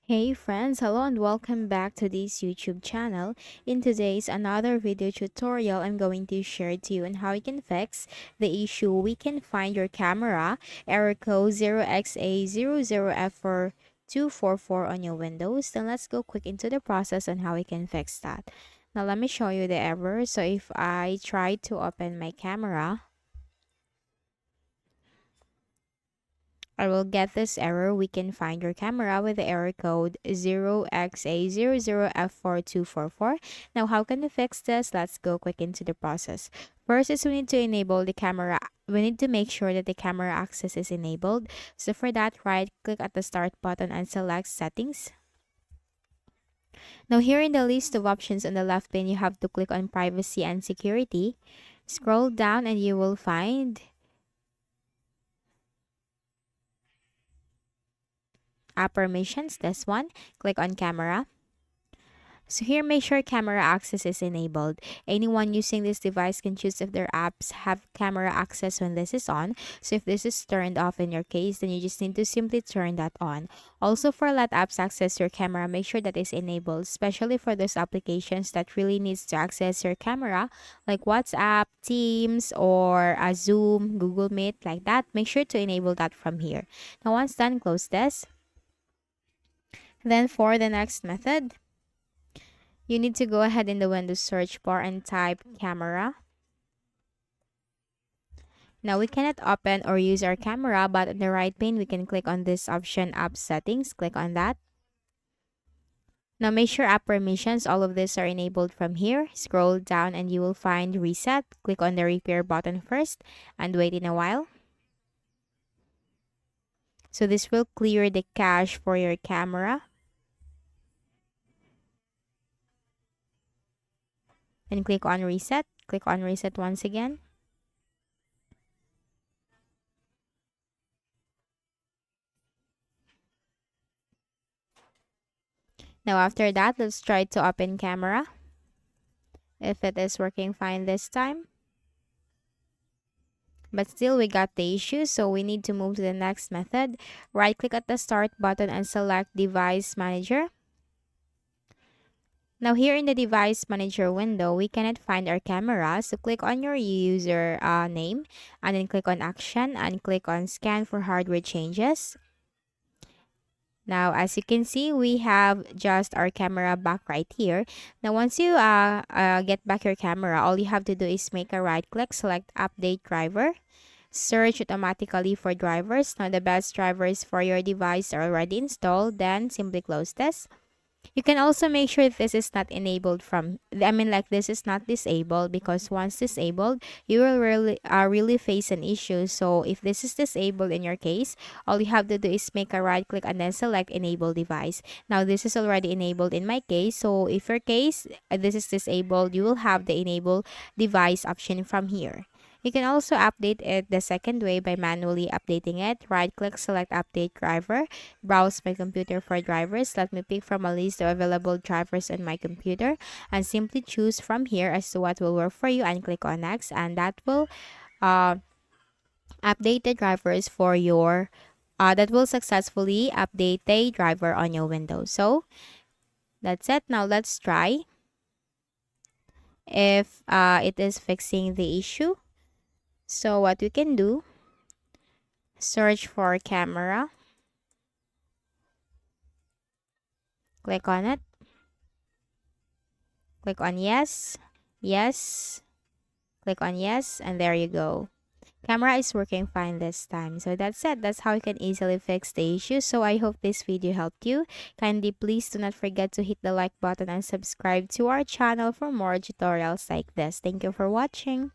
Hey friends, hello and welcome back to this YouTube channel. In today's another video tutorial, I'm going to share to you on how you can fix the issue we can find your camera error code 0xA00F4244 on your Windows. Then let's go quick into the process on how we can fix that. Now let me show you the error. So if I try to open my camera, I will get this error. We can find your camera with the error code 0xA00F4244. Now, how can we fix this? Let's go quick into the process. First is we need to enable the camera. We need to make sure that the camera access is enabled. So for that, right click at the start button and select settings. Now here in the list of options on the left pane, you have to click on privacy and security. Scroll down and you will find app permissions, this one. Click on camera. So here, make sure camera access is enabled. Anyone using this device can choose if their apps have camera access when this is on. So if this is turned off in your case, then you just need to simply turn that on. Also, for let apps access your camera, make sure that is enabled, especially for those applications that really needs to access your camera, like WhatsApp, Teams, or Zoom, Google Meet, like that. Make sure to enable that from here. Now, once done, close this. Then for the next method, you need to go ahead in the Windows search bar and type camera. Now we cannot open or use our camera, but on the right pane, we can click on this option, app settings. Click on that. Now make sure app permissions, all of these are enabled from here. Scroll down and you will find reset. Click on the repair button first and wait in a while. So this will clear the cache for your camera. And click on reset. Click on reset once again. Now after that, let's try to open camera. If it is working fine this time. But still we got the issue, so we need to move to the next method. Right click at the start button and select device manager. Now here in the device manager window, we cannot find our camera. So click on your user name and then click on action and click on scan for hardware changes. Now, as you can see, we have just our camera back right here. Now, once you get back your camera, all you have to do is make a right click, select update driver, search automatically for drivers. Now, the best drivers for your device are already installed. Then simply close this. You can also make sure this is not enabled from, like this is not disabled, because once disabled, you will really face an issue. So if this is disabled in your case, all you have to do is make a right click and then select enable device. Now this is already enabled in my case. So if your case, this is disabled, you will have the enable device option from here. You can also update it the second way by manually updating it. Right click, select update driver, browse my computer for drivers. Let me pick from a list of available drivers on my computer and simply choose from here as to what will work for you and click on next, and that will update the drivers for your that will successfully update the driver on your Windows. So that's it. Now let's try if it is fixing the issue. So what we can do, search for camera, click on it, click on yes, yes, click on yes, and there you go. Camera is working fine this time. So that's it. That's how you can easily fix the issue. So I hope this video helped you. Kindly please do not forget to hit the like button and subscribe to our channel for more tutorials like this. Thank you for watching.